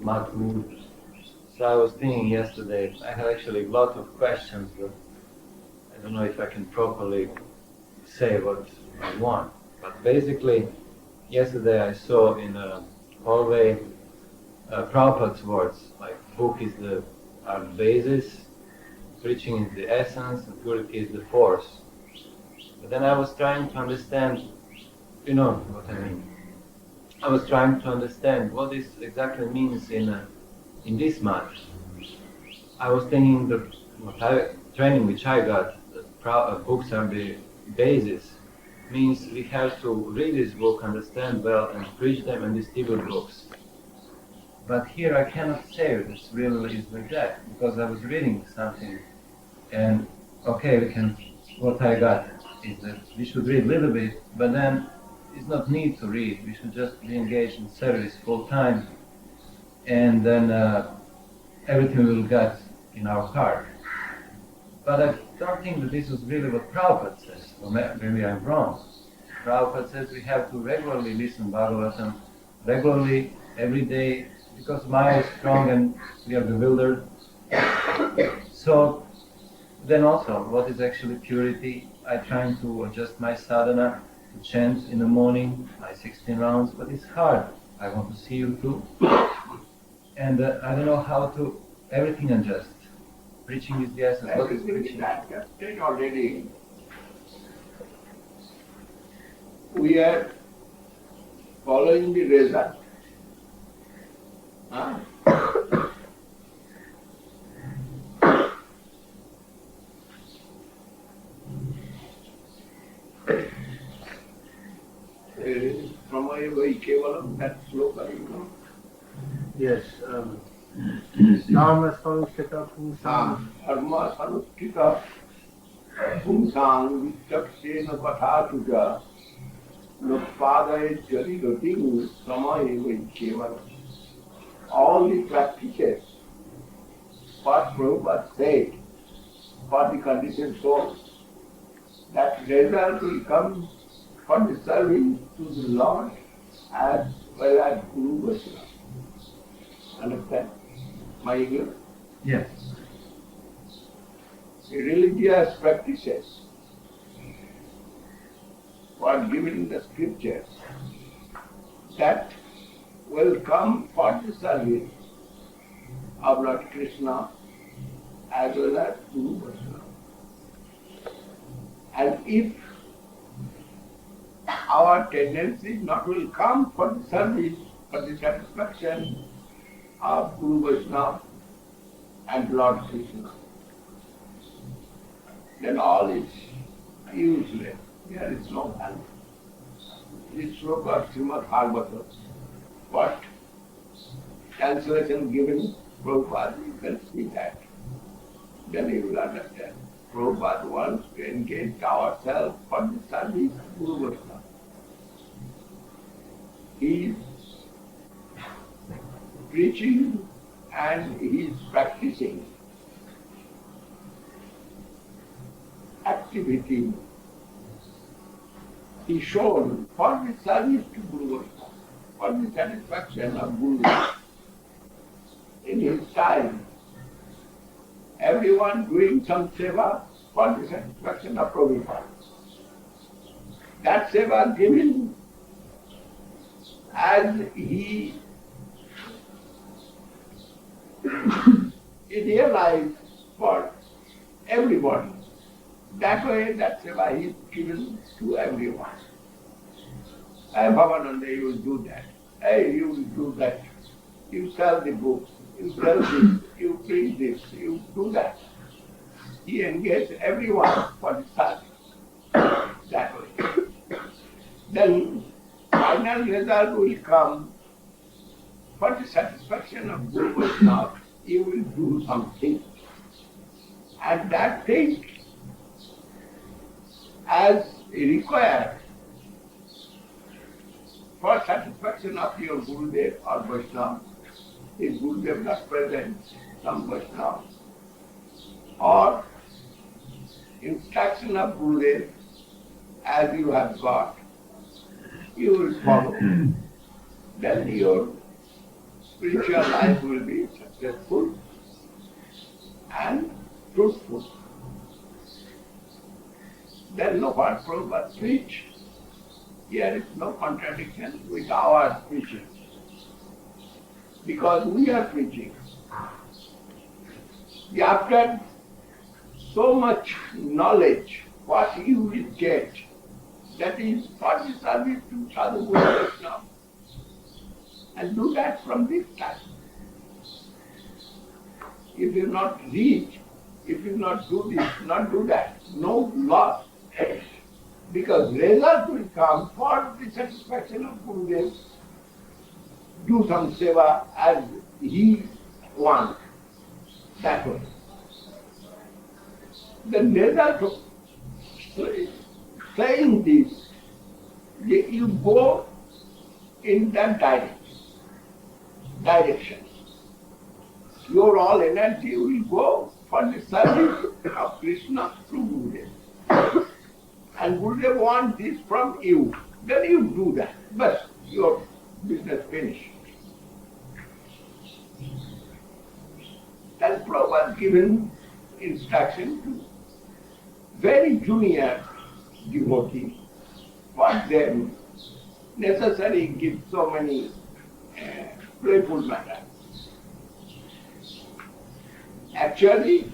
mat mood. So I was thinking yesterday, I have actually a lot of questions, but I don't know if I can properly say what I want. But basically, yesterday I saw in a hallway Prabhupada's words, like book is are the basis, preaching is the essence, and purity is the force. But then I was trying to understand, you know what I mean. I was trying to understand what this exactly means in this matter. I was thinking the training which I got, that books are the basis, means we have to read this book, understand well, and preach them and distribute books. But here I cannot say this really is like that, because I was reading something, and okay, what I got is that we should read a little bit, but then it's not need to read, we should just be engaged in service full time, and then everything will get in our heart. But I don't think that this was really what Prabhupada says, or maybe I'm wrong. Prabhupada says we have to regularly listen Bhagavatam, regularly, every day, because Maya is strong and we are bewildered. So then also, what is actually purity? I try to adjust my sadhana, to chant in the morning, my 16 rounds, but it's hard. I want to see you too. And I don't know how to, everything adjust. Preaching is the essence. What is preaching? That already. We are following the result. Huh? That sloka, you know? Yes. Dharma sanushita pumsang. Dharma sanushita pumsang vichaksena pathatuja nutpadaye jarigating samaye vaikevala. All the practices, what Prabhupada said, for the conditioned soul, that result will come for the service to the Lord as well as Guru Vaisnav. Understand my English? Yes. The religious practices were given in the scriptures that will come for the service of Lord Krishna as well as Guru Vaishnava. And if our tendency not will come for the service, for the satisfaction of Guru Vaishnava and Lord Krishna, then all is useless. There is no value. This sloka of Srimad Bhagavatam, what translation given Prabhupada, you can see that. Then you will understand. Prabhupada wants to engage ourselves for the service of Guru Vaishnava. He is preaching and he is practicing activity. He shown for the service to Guru Vaishnava, for the satisfaction of Guru. In his time, everyone doing some seva for the satisfaction of Prabhupada. That seva given as he idealized for everybody. That way, that seva is given to everyone. Hey, Bhavananda, you will do that. Hey, you will do that. You sell the books. You sell this. You preach this. You do that. He engaged everyone for the service. That way. Then, final result will come for the satisfaction of Guru Vaishnava. You will do something. And that thing, as required for satisfaction of your Gurudev or Vaishnava, if Gurudev not present, some Vaishnava, or instruction of Gurudev as you have got, you will follow. Then your spiritual life will be successful and truthful. There is no part from but preach. Here is no contradiction with our preaching. Because we are preaching. After so much knowledge, what you will get, that is for the service to Sadhu Guru and Vaisnav. And do that from this time. If you not reach, if you not do this, not do that, no loss. Because result will come for the satisfaction of Gurudev. Do some seva as he wants. That way. The result of saying this, you go in that direction. Your all energy will go for the service of Krishna through Gurudev. And Gurudev wants this from you. Then you do that. But your business finished. Then Prabhupada given instruction to very junior devotees for them necessary give so many playful matters. Actually,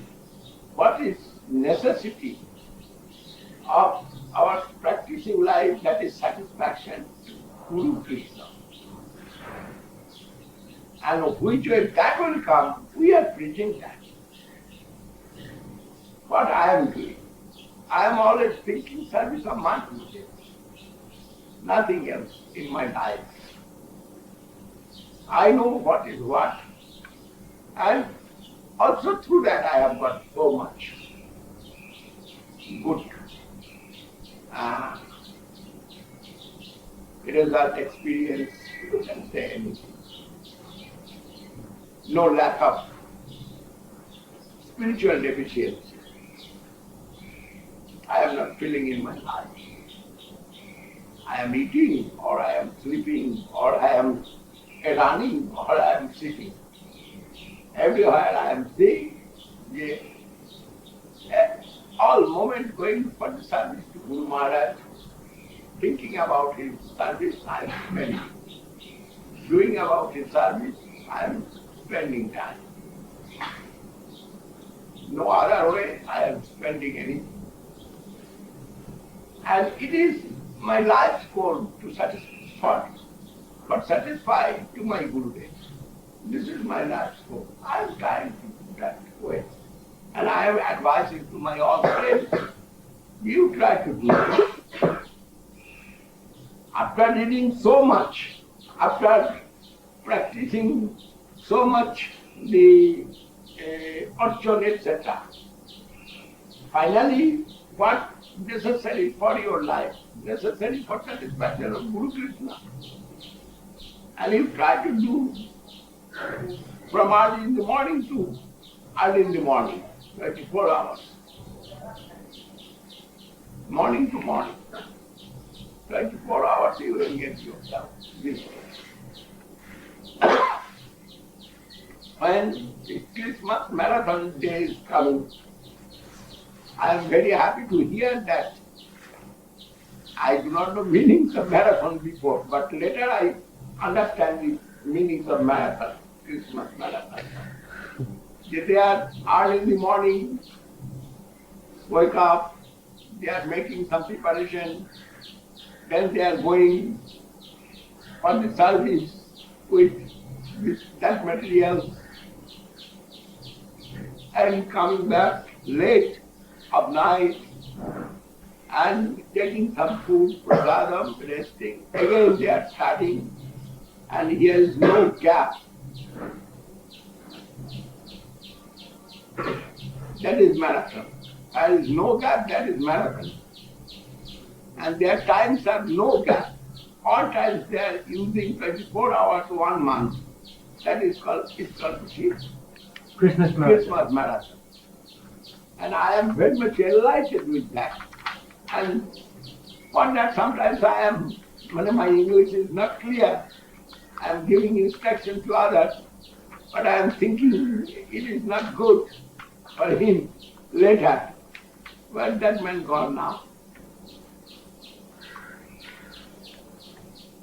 what is necessity of our practicing life, that is satisfaction to Guru Krishna. And of which way that will come, we are preaching that. What I am doing, I am always thinking service of my Gurudev. Nothing else in my life. I know what is what. And also through that I have got so much good result experience, you can say anything. No lack of spiritual deficiency. I am not feeling in my life. I am eating, or I am sleeping, or I am running, or I am sitting. Everywhere I am seeing, all moment going for the service to Guru Maharaj, thinking about his service, I am spending. Doing about his service, I am spending time. No other way I am spending anything. And it is my life's goal to satisfy to my Gurudev. This is my life's goal. I am trying to do that way. And I am advising to my all friends, you try to do it. After reading so much, after practicing so much the Archon, etc., finally, what necessary for your life, necessary for satisfaction of Guru Krishna. And you try to do from early in the morning to early in the morning, 24 hours. Morning to morning. 24 hours you will get yourself this way. When the Christmas marathon day is coming, I am very happy to hear that. I do not know meanings of marathon before, but later I understand the meanings of marathon, Christmas marathon. They are early in the morning, wake up, they are making some preparation, then they are going for the service with that material and coming back late of night and taking some food, prasadam, resting. Again they are starting, and here is no gap. That is marathon. There is no gap, that is marathon. And their times have no gap. All times they are using 24 hours 1 month. That is called Christmas marathon. And I am very much enlightened with that. And for that sometimes I am, when my English is not clear, I am giving instruction to others, but I am thinking it is not good for him later. Where that man gone now?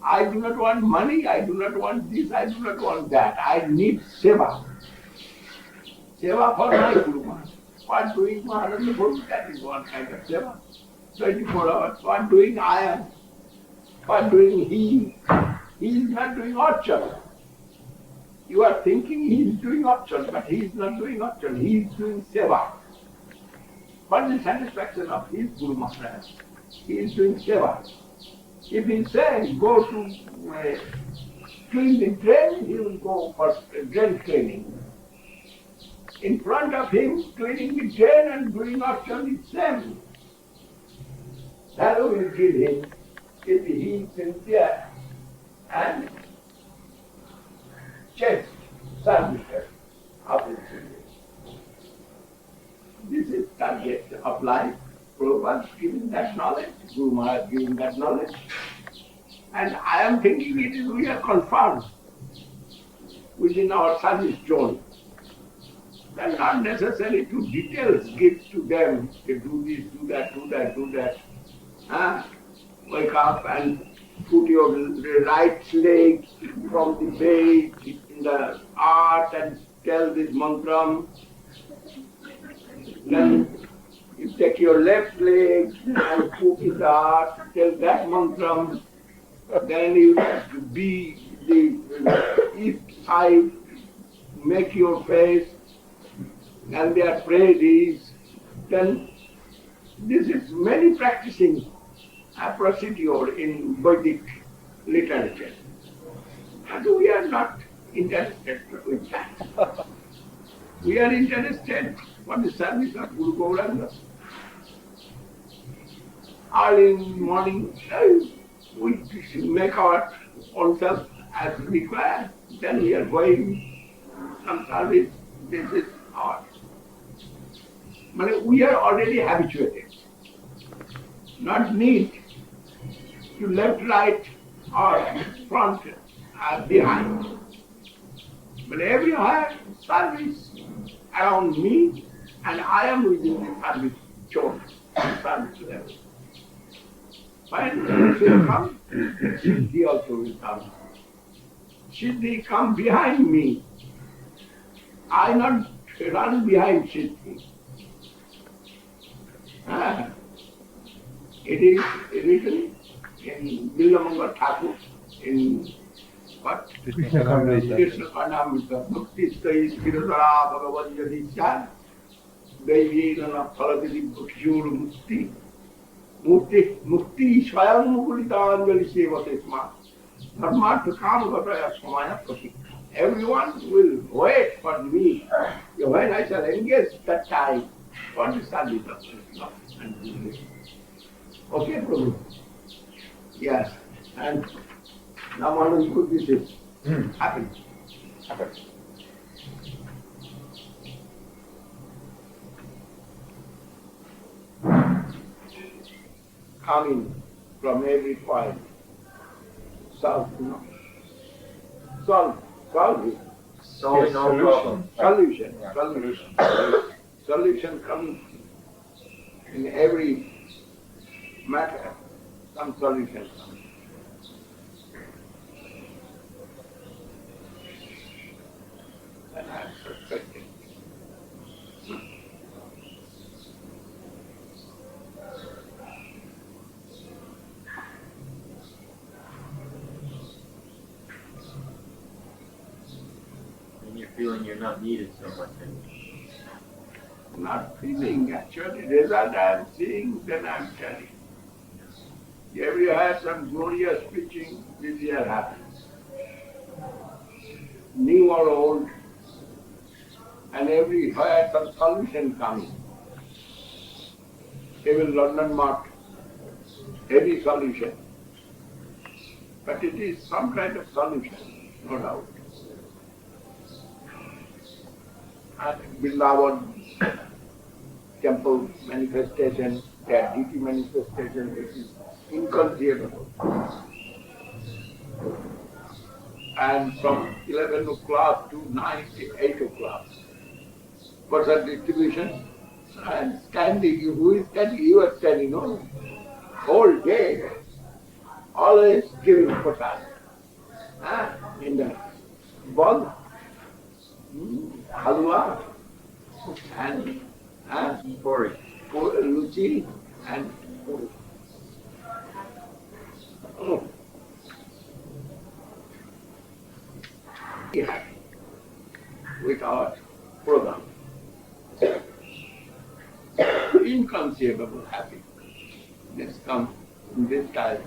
I do not want money, I do not want this, I do not want that. I need seva. Seva for my Guru Maharaj. What doing Maharaj Guru, that is one kind of seva. 24 hours. What doing I am. What doing he. He is not doing archan. You are thinking he is doing archan, but he is not doing archan. He is doing seva. For the satisfaction of his Guru Maharaj, he is doing seva. If he says go to clean the drain, he will go for drain cleaning. In front of him, cleaning the drain and doing archan is same. That will give him if he is sincere and chaste service of his service. This is target of life. Prabhupada giving that knowledge, Guru Maharaj giving that knowledge. And I am thinking it is we are confirmed within our service zone. Then not necessary to details give to them, to do this, do that, do that, do that. Wake up and put your right leg from the bed in the earth and tell this mantra. Then you take your left leg and put in the earth, tell that mantra. Then you be the east side, make your face, and their praise is. Then this is many practicing a procedure in Vedic literature. And we are not interested with that. We are interested for the service of Guru Gauranga. Early in the morning, we make our own self as required. Then we are going some service. This is our. We are already habituated. Not need to left, right, or front, or behind. But everywhere service around me, and I am within the service zone, service level. When Siddhi comes, Siddhi also will come. Siddhi come behind me. I not run behind Siddhi. It is written in Bilamanga Thakur in what? Krishna Karnamrita. Krishna Karnamrita. Mukti Stai Kiradara Bhagavad Yadisya Devi Nana Phaladiri Bhakshur Mukti Mukti Swayam Mukulita Anjali Sevate Sma Dharmartha Kam Gataya Samaya Prati. Everyone will wait for me when I shall engage that time for the service of Krishna and Gurudev. Okay, Prabhu? Yes. And now Maharaj could be this. Happy. Coming from every point. Solve it. Solve no problem. Solution. Yeah. Solution. Solution comes in every matter. Some solution comes. And I am suspecting. And you're feeling you're not needed so much anymore. Not feeling, actually, result I am seeing, then I am telling. Everywhere some glorious preaching, this year happens. New or old, and everywhere some solution comes. Even London marked heavy solution. But it is some kind of solution, no doubt. And Vrindavan temple manifestation, their deity manifestation, it is inconceivable. and from 11 o'clock to 8 o'clock. Prasad distribution and standing. Who is standing? You are standing, no? Whole day, always giving prasad. In the ball, halwa, and Puri. luchi, and puri. Be happy with our program. Inconceivable happy. This come in this time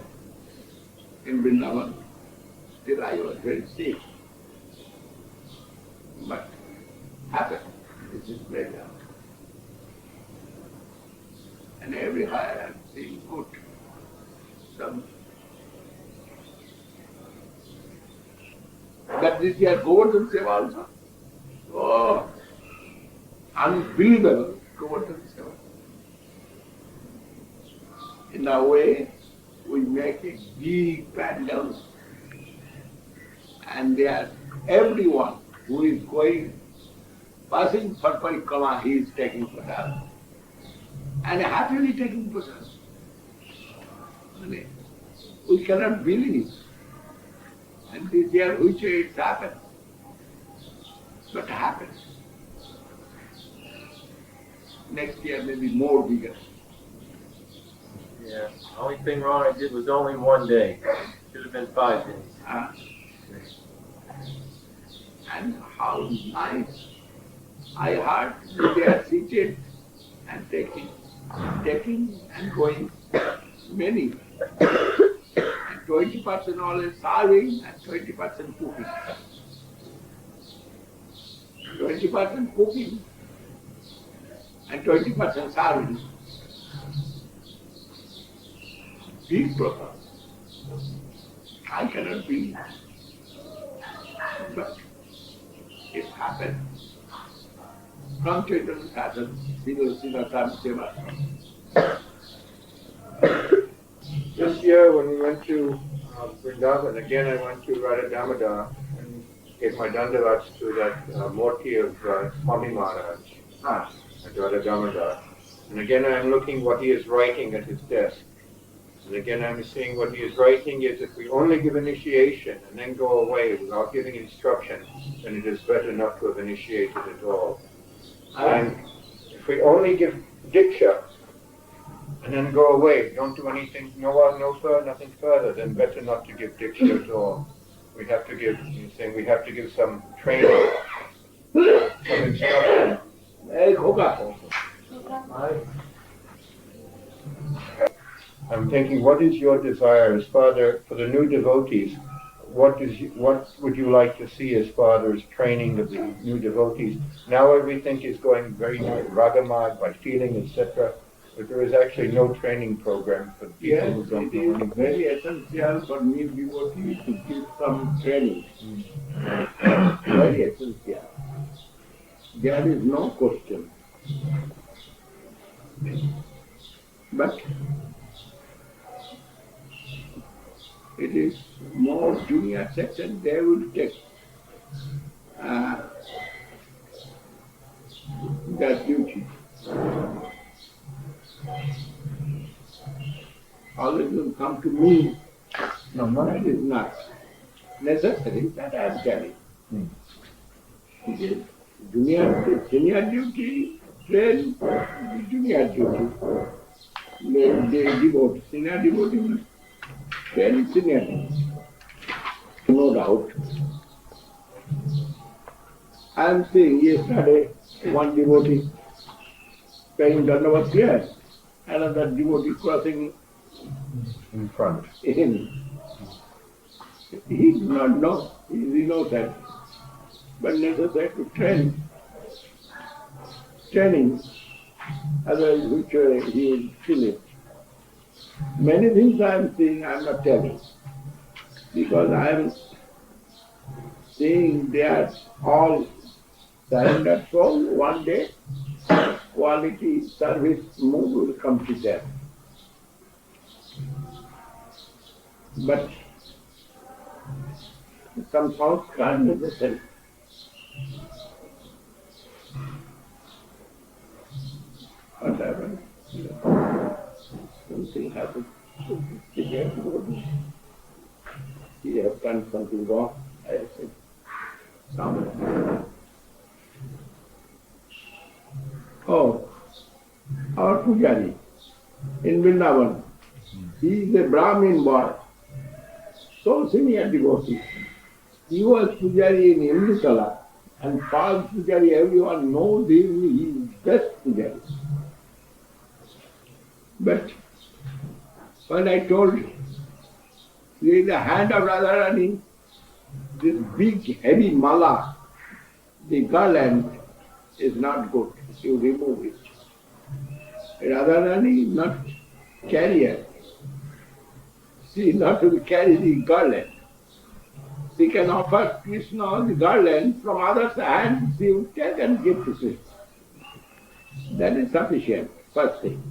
in Vrindavan. Still I was very sick. But happened. This is pleasure. And everywhere I'm seeing good. Some. But this year Govardhan Seva also. Oh, unbelievable Govardhan Seva. In a way, we make a big pandal, and there everyone who is going, passing for parikrama, he is taking prasad, and happily taking prasad. We cannot believe. And this year, which way it happened, but happens. Next year may be more bigger. Yeah. The only thing wrong I did was only one day. Should have been 5 days. And how nice. I heard they are seated and taking and going many. And 20% always serving and 20% cooking. 20% cooking and 20% serving. Big program. I cannot believe. But it happened. From Chaitanya Sadhana, Srila Seva. This year when we went to Vrindavan, again I went to Radha Damodar and gave my dandavats to that Murti of Swami Maharaj at Radha Damodar. And again I'm looking what he is writing at his desk. And again I'm seeing what he is writing is if we only give initiation and then go away without giving instruction, then it is better not to have initiated at all. And if we only give diksha and then go away, don't do anything, nothing further, then better not to give diksha at all. We have to give, he's saying we have to give some training, some instruction. I'm thinking, what is your desire as Father for the new devotees? What would you like to see as Father as training of the new devotees? Now everything is going very ragamad by feeling, etc. But there is actually no training program for people who don't know anything. It is very essential for new devotees to give some training. Very essential. There is no question. But it is more junior section, they will take that duty. Always will come to me. No, that is not necessary, that I am telling. It is senior duty, train junior duty. They devote, senior devotee, train senior devotee. No doubt. I am seeing yesterday one devotee paying Dandavat here, another devotee crossing In front. him. He does not know, he is innocent, but necessary to training, otherwise which he will feel it. Many things I am seeing, I am not telling, because I am seeing they are all surrendered soul. One day, quality service mood will come to them. But some sanskar necessary. What happened? Something happened. He have done something wrong. I said, somewhere. Oh, our Pujari in Vrindavan. He is a Brahmin boy, so senior devotee. He was Pujari in Indusala, and Pal Pujari, everyone knows him, he is best Pujari. But when I told him, in the hand of Radharani, this big heavy mala, the garland is not good. You remove it. Radharani is not carrier. She is not to carry the garland. She can offer Krishna the garland from other's hand, she will take and give to Krishna. That is sufficient, first thing.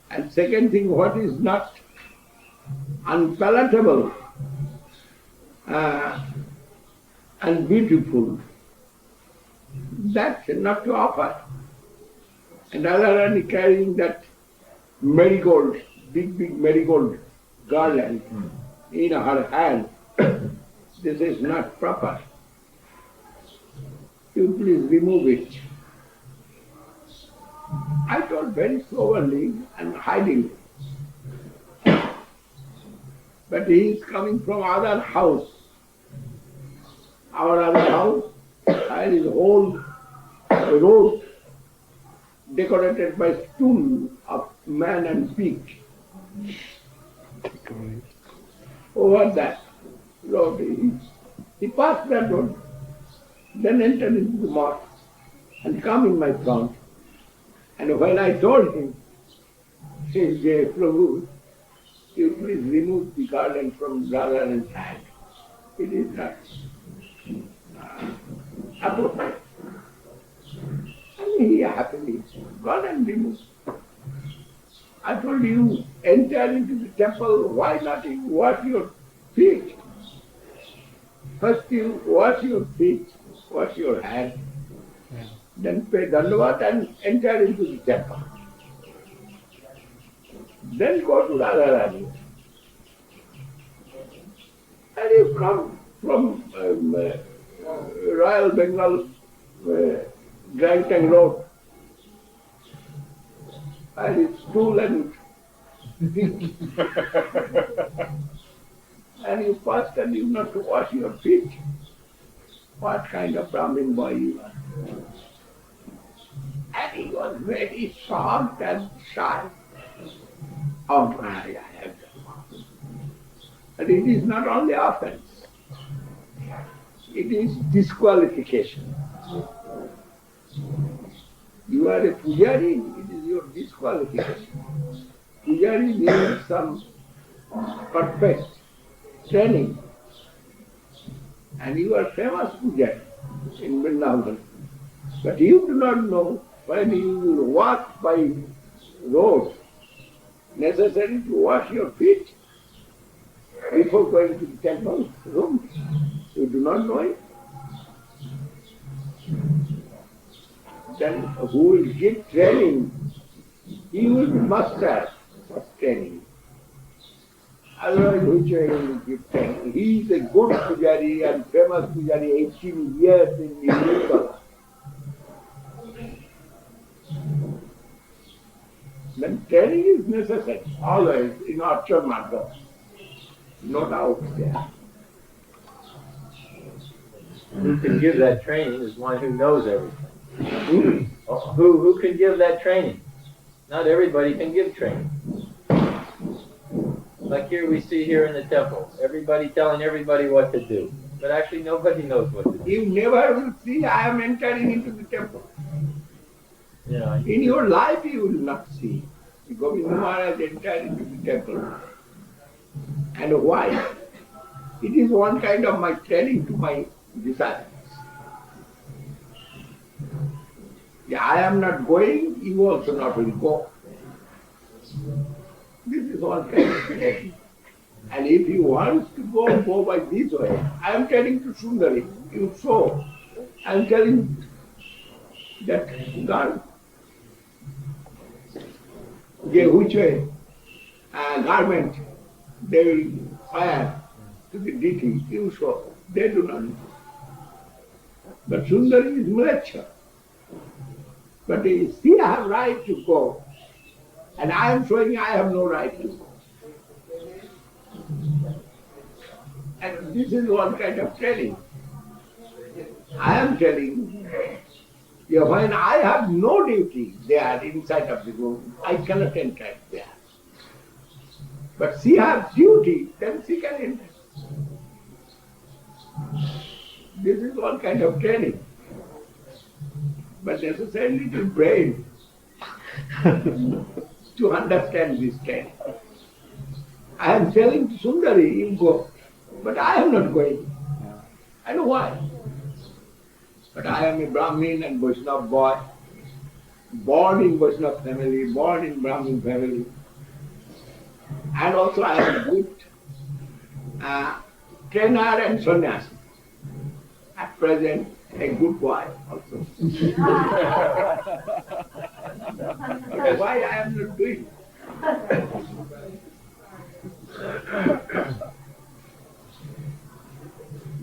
And second thing, what is not unpalatable and beautiful, that's not to offer. And Radharani carrying that marigold, big marigold garland in her hand, this is not proper. You please remove it. I told very soberly and hiding. But he is coming from other house. Our other house, and his whole road decorated by stool of man and pig. Over that road, he passed that road, then entered into the mosque and come in my front. And when I told him, says, Prabhu, you please remove the garland from Radharani's hand. It is not appropriate. And he happily gone and removed. I told you, enter into the temple, why not you wash your feet? First you wash your feet, wash your hands, then pay dandavat and enter into the temple. Then go to Radharani. And you come from Royal Bengal Grand Tank Road, and it's stool and and you passed and you not to wash your feet. What kind of Brahmin boy you are? And he was very soft and shy. Oh Maharaj, I have done. And it is not only offense, it is disqualification. You are a Pujari, it is your disqualification. Pujari needs some perfect training. And you are famous Pujari in Vrindavan. But you do not know when you will walk by road, necessary to wash your feet before going to the temple room. You do not know it. Then who will give training? He will be master for training. Otherwise, which way he will give training? He is a good Pujari and famous Pujari, 18 years in Kolkata. Then training is necessary, always, in Archer Marga. No doubt there. Who can give that training is one who knows everything. Who can give that training? Not everybody can give training. Like here we see here in the temple, everybody telling everybody what to do. But actually nobody knows what to do. You never will see I am entering into the temple. Yeah. In your life you will not see. Govinda Maharaj entered into the temple. And why? It is one kind of my training to my disciples. Yeah, I am not going, you also not will go. This is one kind of training. And if you want to go by this way. I am telling to Sundari, you show. I am telling that God gave which way garment they will wear to the deity, you show. They do not know. But Sundari is Mlecha. But they still have right to go. And I am showing I have no right to go. And this is one kind of training. I am telling, when I have no duty there inside of the room, I cannot enter there. But she has duty, then she can enter. This is one kind of training. But necessarily to brain to understand this training. I am telling to Sundari, you go. But I am not going. I know why. But I am a Brahmin and Vaishnava boy, born in Vaishnava family, born in Brahmin family. And also I am a good trainer and sannyasi. At present, a good boy also. But why I am not doing?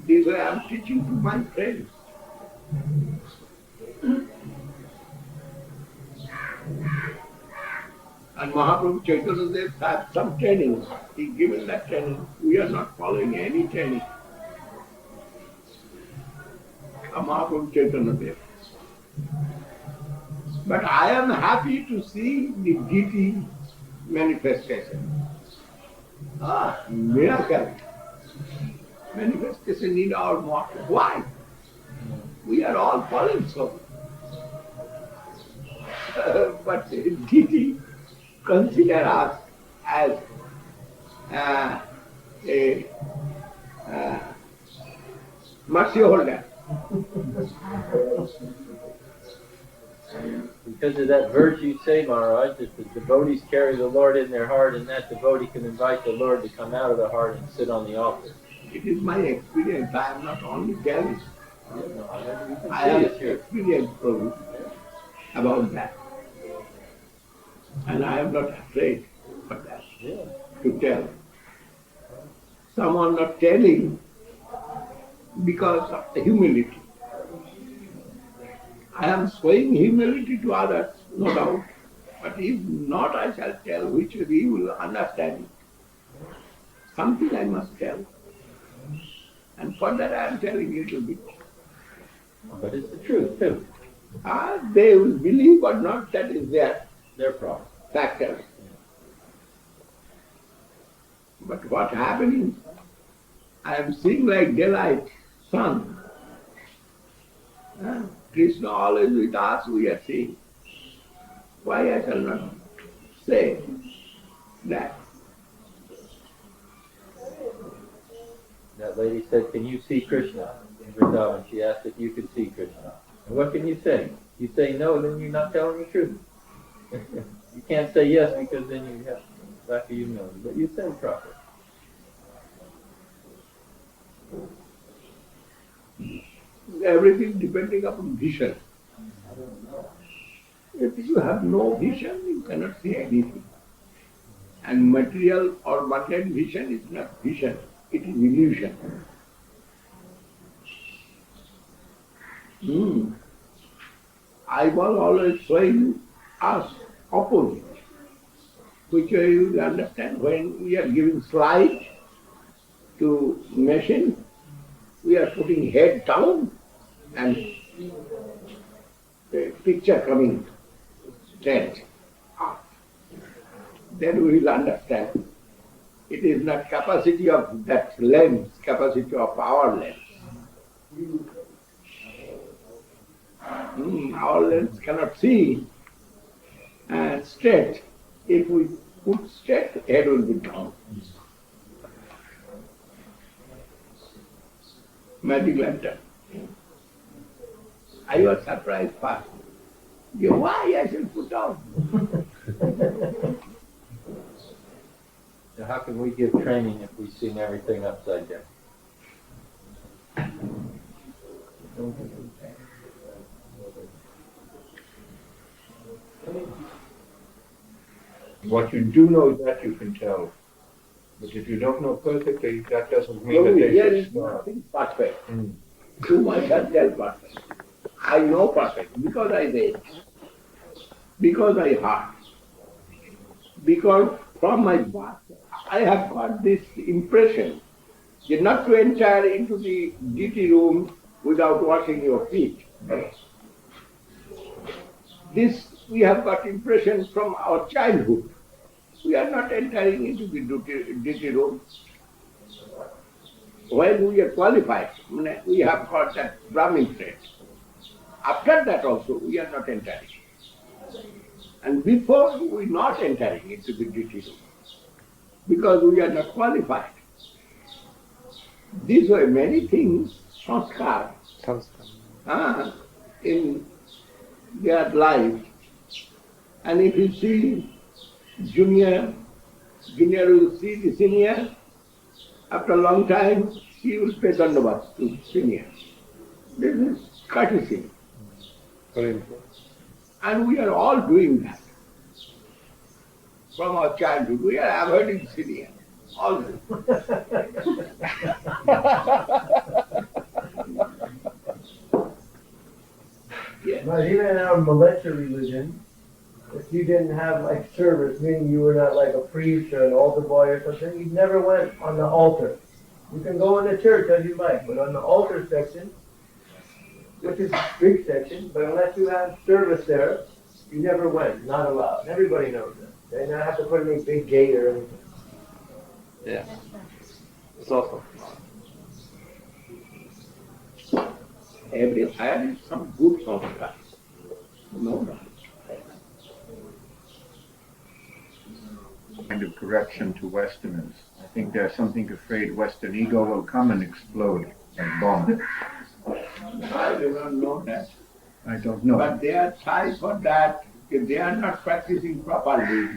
This way I am teaching to my friends. And Mahaprabhu Chaitanya Dev had some training. He given that training. We are not following any training of Mahaprabhu Chaitanya Dev. But I am happy to see the deity manifestation. Miracle. Manifestation in our mortal. Why? We are all fallen souls. But the deity consider us as a mercy holder. Because of that verse you say, Maharaj, that the devotees carry the Lord in their heart, and that devotee can invite the Lord to come out of the heart and sit on the altar. It is my experience. I am not only telling. I have experience about that. And I am not afraid of that to tell. Someone not telling because of the humility. I am showing humility to others, no doubt. But if not, I shall tell which he will understand. Something I must tell. And for that I am telling a little bit. But it's the truth too. They will believe or not, that is their problem. Factor. But what happening? I am seeing like daylight, sun. Krishna always with us, we are seeing. Why I shall not say that? That lady said, can you see Krishna in Vrindavan? She asked if you could see Krishna. And what can you say? You say no, then you're not telling the truth. You can't say yes because then you have lack of humility. But you said properly. Everything depending upon vision. If you have no vision, you cannot see anything. And material or mundane vision is not vision, it is illusion. I was always showing us opposite, which you will understand when we are giving slide to machine, we are putting head down and the picture coming straight up. Then we will understand. It is not capacity of that lens, capacity of our lens. Our lens cannot see straight. If we put straight, head will be down. Magic lantern. I was surprised first. Why I should put down? So how can we give training if we sing everything upside down? What you do know is that you can tell. But if you don't know perfectly, that doesn't mean that they Here should is stop. nothing perfect. Mm. Too much I tell perfect. I know perfect because I read, because I heard, because from my birth I have got this impression that not to enter into the duty room without washing your feet. This we have got impression from our childhood. We are not entering into the duty room. When we are qualified, we have got that Brahmin trait. After that also, we are not entering. And before, we are not entering into the duty room because we are not qualified. These were many things, sanskar, in their life. And if you see junior will see the senior, after a long time, he will pay dandavat to senior. This is courtesy. And we are all doing that. From our childhood, we are avoiding senior. All. Yes. But even in our militia religion, if you didn't have like service, meaning you were not like a priest or an altar boy or something, you never went on the altar. You can go in the church as you like, but on the altar section, which is a big section, but unless you have service there, you never went, not allowed. Everybody knows that. They don't have to put any big gate or anything. Yeah. It's awesome. Every hire is some good sanskar. No doubt. Kind of correction to Westerners. I think there's something afraid Western ego will come and explode and bomb. I do not know that. I don't know. But they are trying for that. If they are not practicing properly,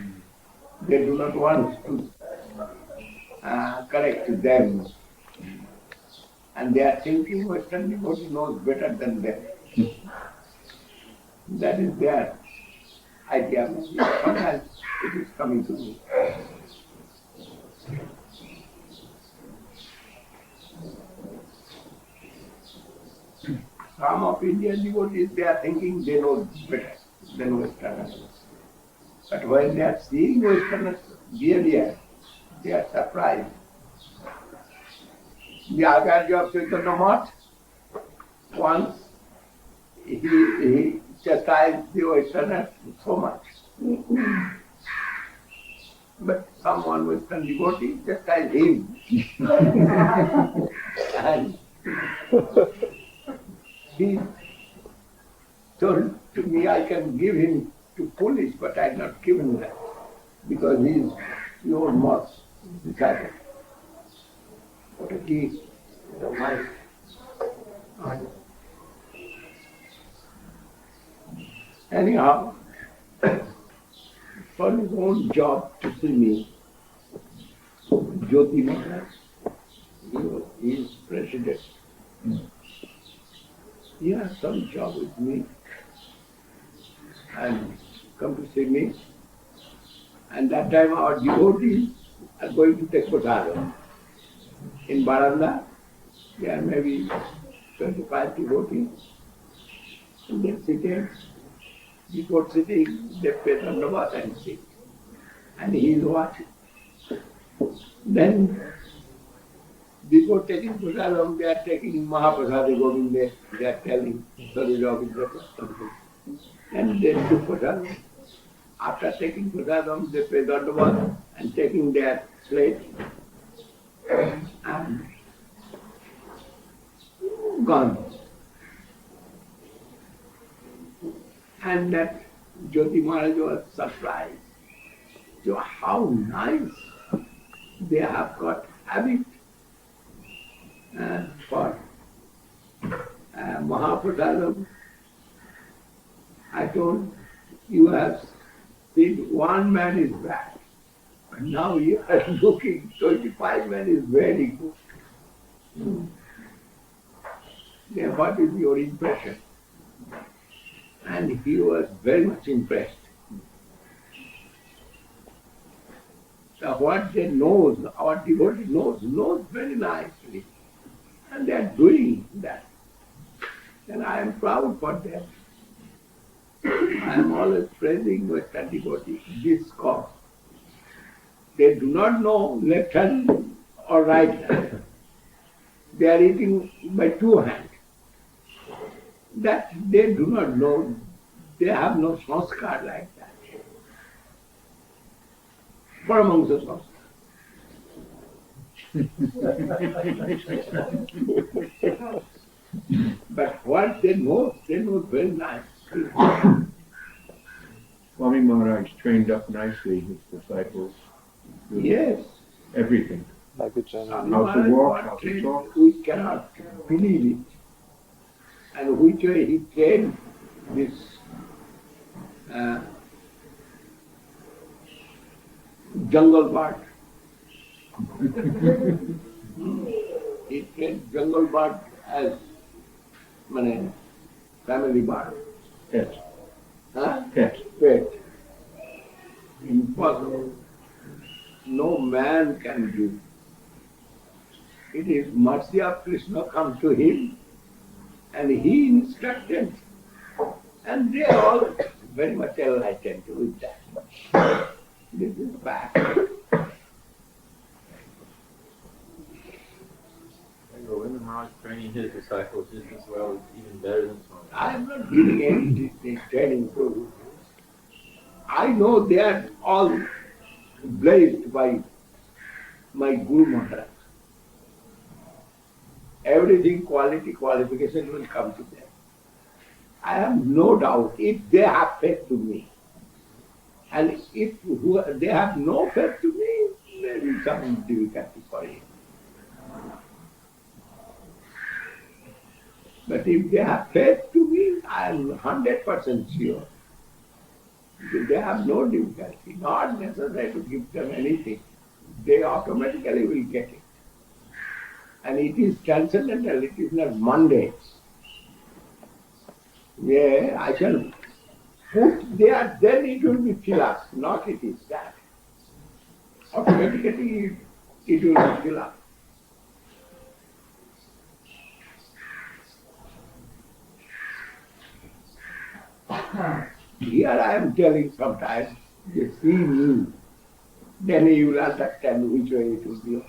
they do not want to correct them. And they are thinking Western devotee knows better than them. That is their idea. Sometimes it is coming to me. Some of Indian devotees, they are thinking they know better than Westerners. But when they are seeing Westerners' behavior, they are surprised. The Acharya of Chaitanya Math, once he chastised the Westerners so much. But someone Western devotee chastised him. And he told to me I can give him to foolish, but I have not given that because he is your most disciple. What a key. Anyhow, for his own job to see me, Jyoti Maharaj, he is president. He has some job with me and come to see me. And that time our devotees are going to take prasadam. In Baranda, there are maybe 25 devotees. And they're sitting, before sitting, they pay dandavat and sit. And he is watching. Then, before taking prasadam, they are taking Mahaprasada Govinda, they are telling Srila Govinda Maharaj. And they took prasadam. After taking prasadam, they pay dandavat and taking their plate and gone. And that Jyoti Maharaj was surprised. So how nice they have got habit for Mahaprasadam. I told you have seen one man is bad But now you are looking, 25 men is very good. Then what is your impression? And he was very much impressed. So what they knows, our devotee knows very nicely. And they are doing that. And I am proud for them. I am always praising Western devotees, this cause. They do not know left hand or right hand. They are eating by two hands. That they do not know. They have no sanskar like that. Paramahansa sanskar. But what they know very nicely. Swami Maharaj trained up nicely his disciples. Yes. Everything. Like a general. How to walk, how to talk. We cannot believe it. And which way he trained this jungle bird. He trained jungle bird as family bird. Pet. Huh? Pet. Pet. Impossible. No man can do. It is mercy of Krishna come to him and he instructed. And they are all very much enlightened with that. This is fact. Govinda Maharaj training his disciples just as well, even better than Swami. I am not giving any training to you. I know they are all blessed by my Guru Maharaj. Everything qualification will come to them. I have no doubt if they have faith to me. And if they have no faith to me, there is some difficulty for him. But if they have faith to me, I am 100% sure. They have no difficulty, not necessary to give them anything. They automatically will get it. And it is transcendental, it is not mundane. Yeah, I shall put there, then it will be filled up, not it is that. Automatically it will be filled up. Here I am telling sometimes, you see me, then you will understand which way it will be.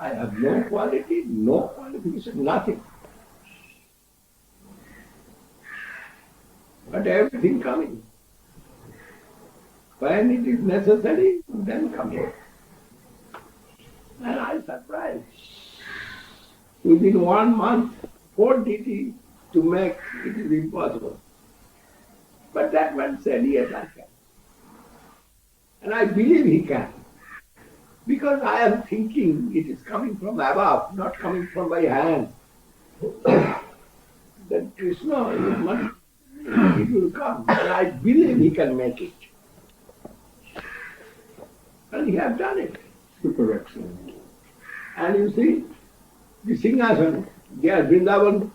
I have no quality, no qualification, nothing. But everything coming. When it is necessary, then coming. And I am surprised. Within 1 month, 4 DT to make, it is impossible. But that man said, yes, I can. And I believe he can. Because I am thinking it is coming from above, not coming from my hand. Then Krishna, it will come. And I believe he can make it. And he has done it. Super excellent. And you see, the Singhasan, their Vrindavan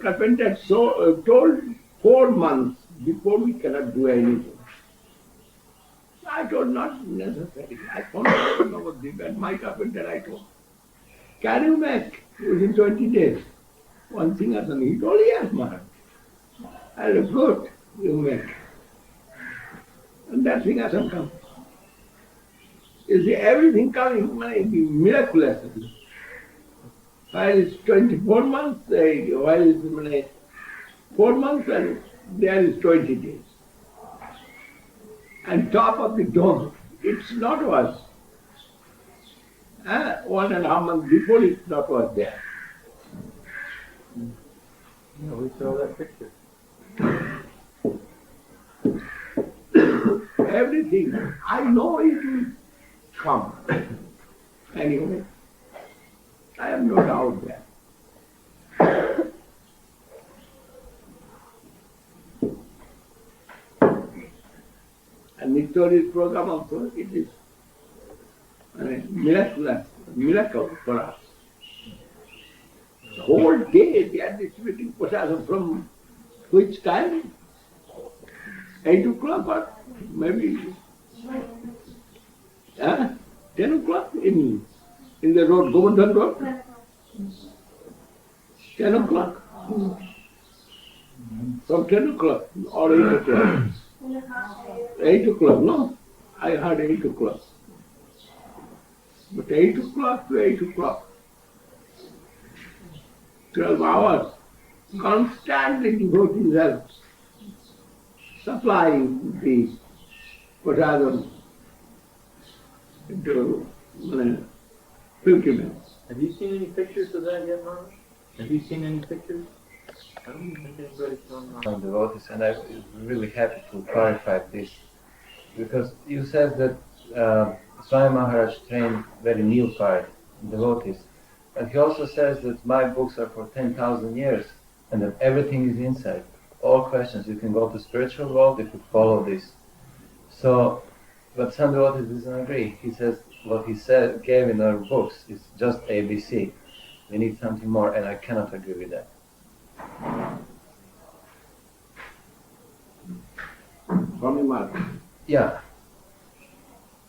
carpenter told 4 months before we cannot do anything. I told not necessary. I found out about this, and my carpenter I told, can you make within 20 days one Singhasan? He told, yes, Maharaj. I said, good, you make. And that Singhasan comes. You see, everything coming might be miraculous. While it's 24 months, while it's 4 months, and there is 20 days. And top of the dome, it's not was. 1.5 months before it not was there. Yeah, we saw that picture. Everything, I know it will come. Anyway, I have no doubt there. And Nityori's program also, it is miracle for us. The whole day they are distributing prasadam from which time? 8 o'clock or maybe 10 o'clock in the road, Govardhan Road. 10 o'clock. From 10 o'clock or 8 o'clock. 8 o'clock, no? I heard 8 o'clock. But 8 o'clock to 8 o'clock. 12 hours. Constantly devotees are supplying the prasadam to pilgrims. Have you seen any pictures of that yet, Maharaj? Have you seen any pictures? I don't think anybody's shown Some devotees, and I'm really happy to clarify this, because you said that Swami Maharaj trained very neophyte devotees, but he also says that my books are for 10,000 years, and that everything is inside. All questions, you can go to spiritual world if you follow this. So, but some devotees doesn't agree. He says what he said gave in our books is just ABC. We need something more, and I cannot agree with that. Swami Maharaj. Yeah.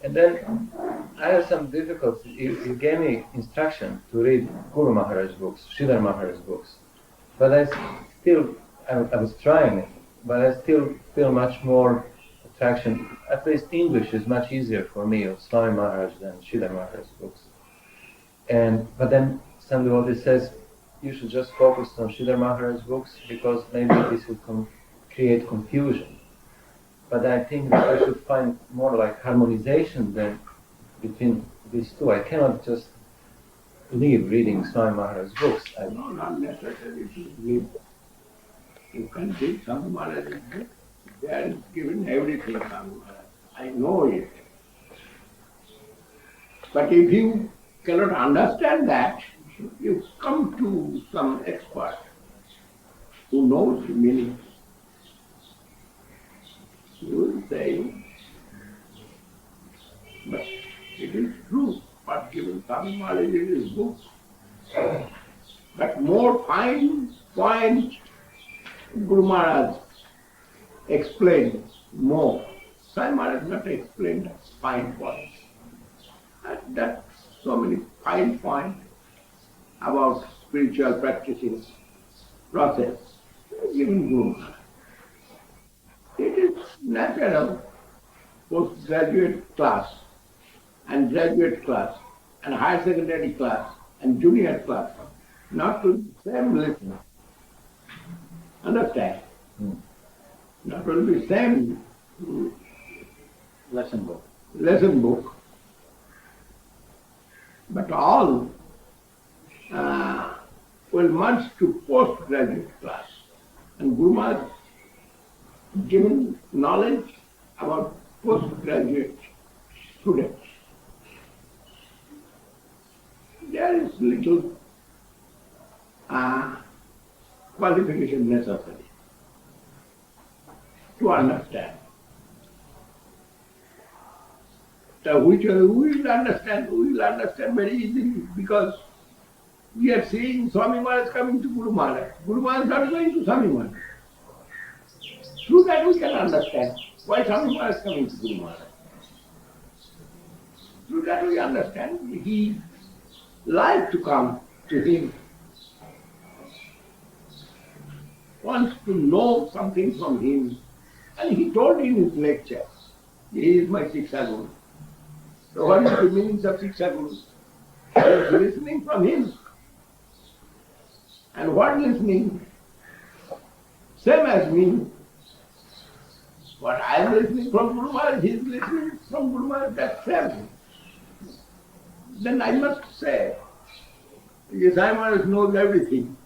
And then I have some difficulty. You gave me instruction to read Guru Maharaj's books, Sridhar Maharaj's books. But I was trying it, but I still feel much more attraction. At least English is much easier for me of Swami Maharaj than Sridhar Maharaj's books. But then some devotee says you should just focus on Sridhar Maharaj's books because maybe this will create confusion. But I think that I should find more like harmonization than between these two. I cannot just leave reading Swami Maharaj's books. No, not necessary to leave. You can read Swami Maharaj's book. They are given everything, Swami Maharaj. I know it. But if you cannot understand that, you come to some expert who knows the meaning. You will say, but it is true what given Swami Maharaj in his book. But more fine point, Guru Maharaj explained more. Swami Maharaj not explained fine points. And that's so many fine points about spiritual practicing process given Guru Maharaj. It is natural postgraduate class and graduate class and higher secondary class and junior class not to the same listen. Understand? Not will be same lesson book, but all will merge to postgraduate class. And Guru Maharaj given knowledge about postgraduate students. There is little qualification necessary to understand. So which we will understand very easily because we are seeing Swami Maharaj coming to Guru Maharaj. Guru Maharaj is not going to Swami Maharaj. Through that we can understand why Swami Maharaj is coming to Guru Maharaj. Through that we understand he likes to come to him, wants to know something from him, and he told in his lecture, he is my Shiksha Guru. So what is the meaning of Shiksha Guru? I was listening from him. And what listening? Same as me. What I am listening from Guru Maharaj, he is listening from Guru Maharaj, that's same. Then I must say, yes, Swami Maharaj knows everything.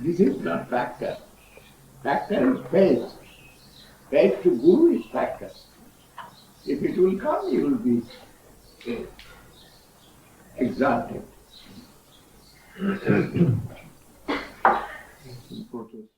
This is not factor. Factor is faith. Faith to Guru is factor. If it will come, he will be exalted. in photos.